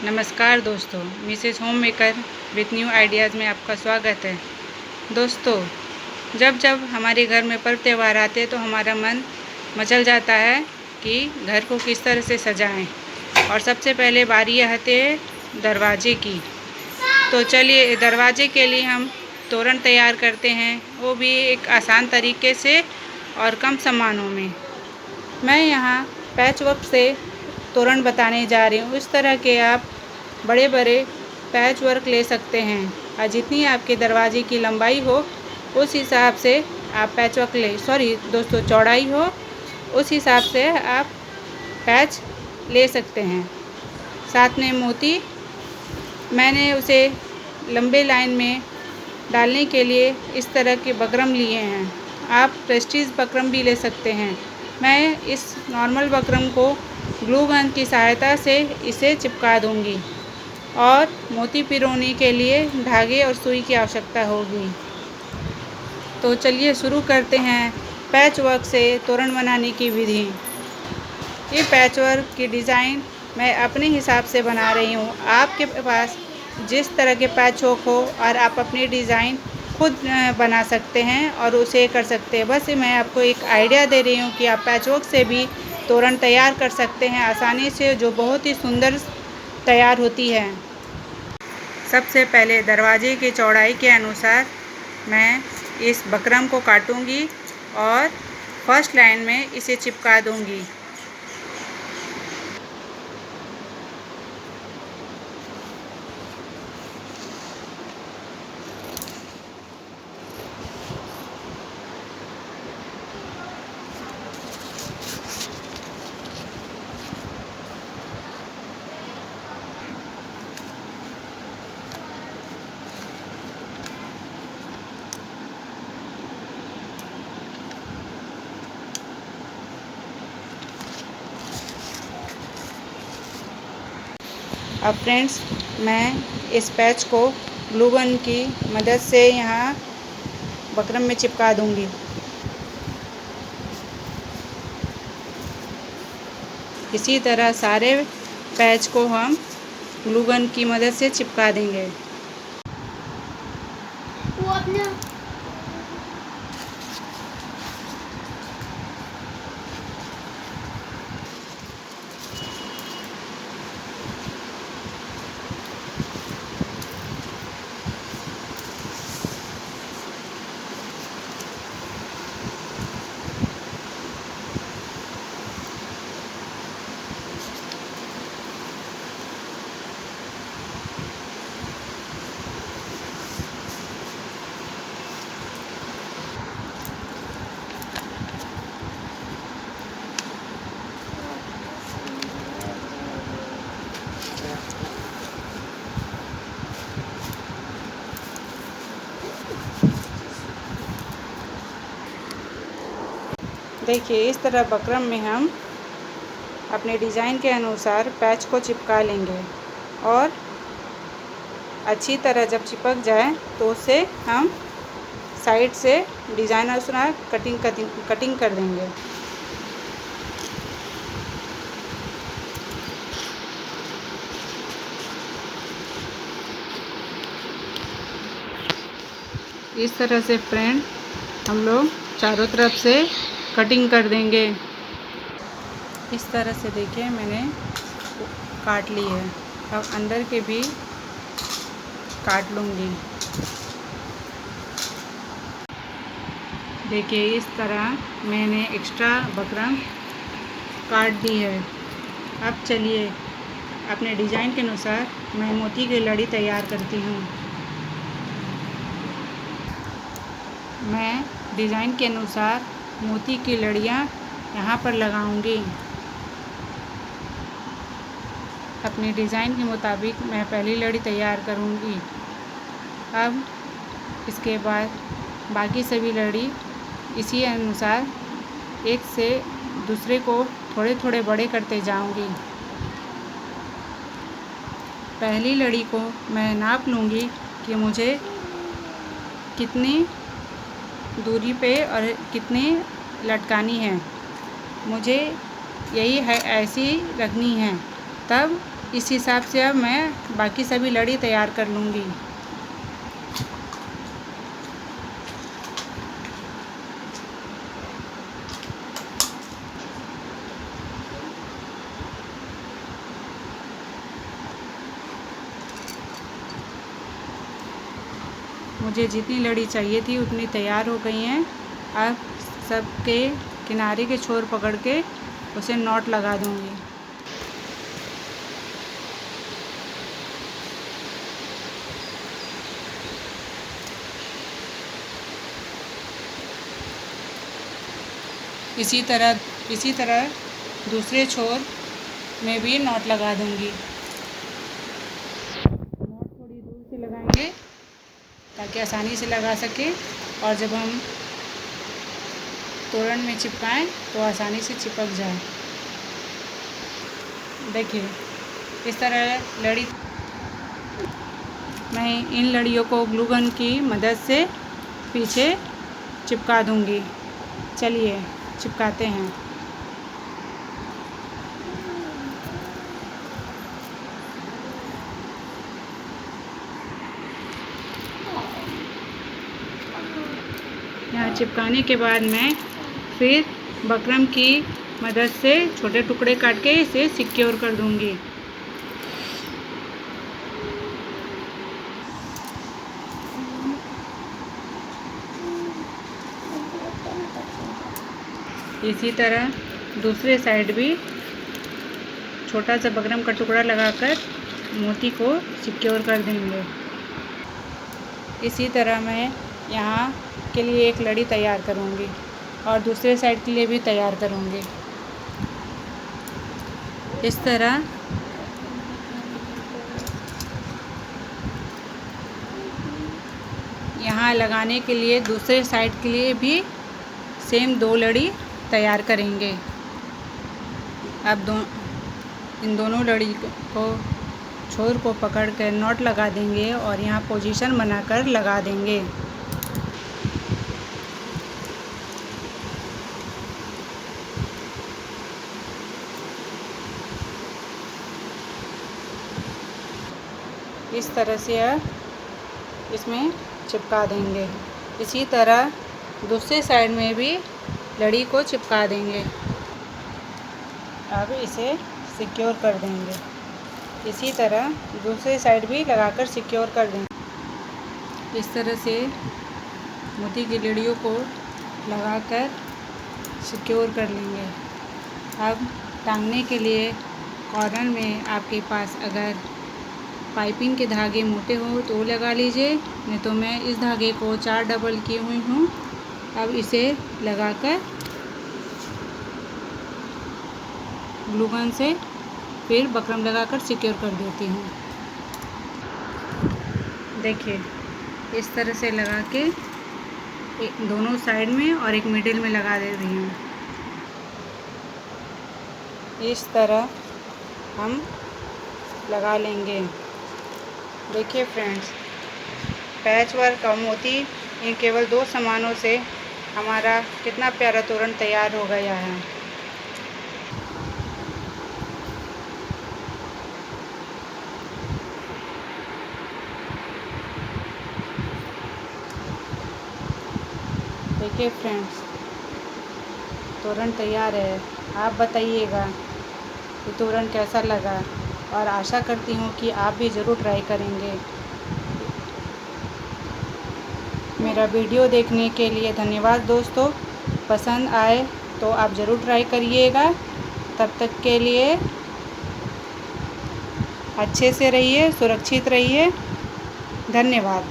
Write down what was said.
नमस्कार दोस्तों, Mrs home maker with new ideas में आपका स्वागत है। दोस्तों, जब जब हमारे घर में पर्व त्यौहार आते हैं तो हमारा मन मचल जाता है कि घर को किस तरह से सजाएं। और सबसे पहले बारी आती है दरवाजे की। तो चलिए दरवाजे के लिए हम तोरण तैयार करते हैं, वो भी एक आसान तरीके से और कम सामानों में। मैं यहाँ पैच वर्क से तोरण बताने जा रही हूँ। इस तरह के आप बड़े बड़े पैच वर्क ले सकते हैं और जितनी आपके दरवाजे की लंबाई हो उस हिसाब से आप पैच वर्क दोस्तों चौड़ाई हो उस हिसाब से आप पैच ले सकते हैं। साथ में मोती मैंने उसे लंबे लाइन में डालने के लिए इस तरह के बकरम लिए हैं। आप प्रेस्टीज बकरम भी ले सकते हैं। मैं इस नॉर्मल बकरम को ग्लू गन की सहायता से इसे चिपका दूंगी और मोती पिरोने के लिए धागे और सुई की आवश्यकता होगी। तो चलिए शुरू करते हैं पैच वर्क से तोरण बनाने की विधि। ये पैच वर्क की डिज़ाइन मैं अपने हिसाब से बना रही हूँ। आपके पास जिस तरह के पैच वर्क हो और आप अपनी डिज़ाइन खुद बना सकते हैं और उसे कर सकते हैं। बस मैं आपको एक आइडिया दे रही हूँ कि आप पैच वर्क से भी तोरण तैयार कर सकते हैं आसानी से, जो बहुत ही सुंदर तैयार होती है। सबसे पहले दरवाजे की चौड़ाई के अनुसार मैं इस बकरम को काटूंगी और फर्स्ट लाइन में इसे चिपका दूंगी। अब फ्रेंड्स, मैं इस पैच को ग्लू गन की मदद से यहाँ बकरम में चिपका दूंगी। इसी तरह सारे पैच को हम ग्लू गन की मदद से चिपका देंगे। वो अपना देखिए, इस तरह बकरम में हम अपने डिज़ाइन के अनुसार पैच को चिपका लेंगे और अच्छी तरह जब चिपक जाए तो उसे हम साइड से डिज़ाइन अनुसार कटिंग कर देंगे। इस तरह से फ्रेंड हम लोग चारों तरफ से कटिंग कर देंगे। इस तरह से देखिए मैंने काट ली है। अब अंदर के भी काट लूँगी। देखिए, इस तरह मैंने एक्स्ट्रा बकरम काट दी है। अब चलिए अपने डिज़ाइन के अनुसार मैं मोती की लड़ी तैयार करती हूँ। मैं डिज़ाइन के अनुसार मोती की लड़ियाँ यहाँ पर लगाऊंगी। अपनी डिज़ाइन के मुताबिक मैं पहली लड़ी तैयार करूंगी। अब इसके बाद बाकी सभी लड़ी इसी अनुसार एक से दूसरे को थोड़े थोड़े बड़े करते जाऊंगी। पहली लड़ी को मैं नाप लूँगी कि मुझे कितनी दूरी पे और कितनी लटकानी है। मुझे यही है, ऐसी रखनी है। तब इस हिसाब से अब मैं बाकी सभी लड़ी तैयार कर लूँगी। मुझे जितनी लड़ी चाहिए थी उतनी तैयार हो गई हैं। अब सबके किनारे के छोर पकड़ के उसे नॉट लगा दूँगी। इसी तरह दूसरे छोर में भी नॉट लगा दूँगी। नॉट थोड़ी दूर से लगाएंगे ताकि आसानी से लगा सके और जब हम तोरण में चिपकाएं तो आसानी से चिपक जाए। देखिए इस तरह लड़ी मैं इन लड़ियों को ग्लू गन की मदद से पीछे चिपका दूंगी। चलिए चिपकाते हैं। यहाँ चिपकाने के बाद मैं फिर बकरम की मदद से छोटे टुकड़े काट के इसे सिक्योर कर दूंगी। इसी तरह दूसरे साइड भी छोटा सा बकरम का टुकड़ा लगाकर मोती को सिक्योर कर देंगे। इसी तरह मैं यहाँ के लिए एक लड़ी तैयार करूँगी और दूसरे साइड के लिए भी तैयार करूँगी। इस तरह यहाँ लगाने के लिए दूसरे साइड के लिए भी सेम 2 लड़ी तैयार करेंगे। अब इन दोनों लड़ी को छोर को पकड़ कर नॉट लगा देंगे और यहाँ पोजीशन बनाकर लगा देंगे। इस तरह से इसमें चिपका देंगे। इसी तरह दूसरे साइड में भी लड़ी को चिपका देंगे। अब इसे सिक्योर कर देंगे। इसी तरह दूसरे साइड भी लगाकर सिक्योर कर देंगे। इस तरह से मोती की लड़ियों को लगाकर सिक्योर कर लेंगे। अब टांगने के लिए कॉर्नर में आपके पास अगर पाइपिंग के धागे मोटे हो तो लगा लीजिए, नहीं तो मैं इस धागे को 4 डबल की हुई हूँ। अब इसे लगाकर ग्लू गन से फिर बकरम लगाकर सिक्योर कर देती हूँ। देखिए इस तरह से लगा के दोनों साइड में और एक मिडिल में लगा दे रही हूँ। इस तरह हम लगा लेंगे। देखिए फ्रेंड्स, पैच वर्क और मोती इन केवल 2 सामानों से हमारा कितना प्यारा तोरण तैयार हो गया है। देखिए फ्रेंड्स, तोरण तैयार है। आप बताइएगा कि तोरण कैसा लगा और आशा करती हूँ कि आप भी ज़रूर ट्राई करेंगे। मेरा वीडियो देखने के लिए धन्यवाद दोस्तों। पसंद आए तो आप ज़रूर ट्राई करिएगा। तब तक के लिए अच्छे से रहिए, सुरक्षित रहिए। धन्यवाद।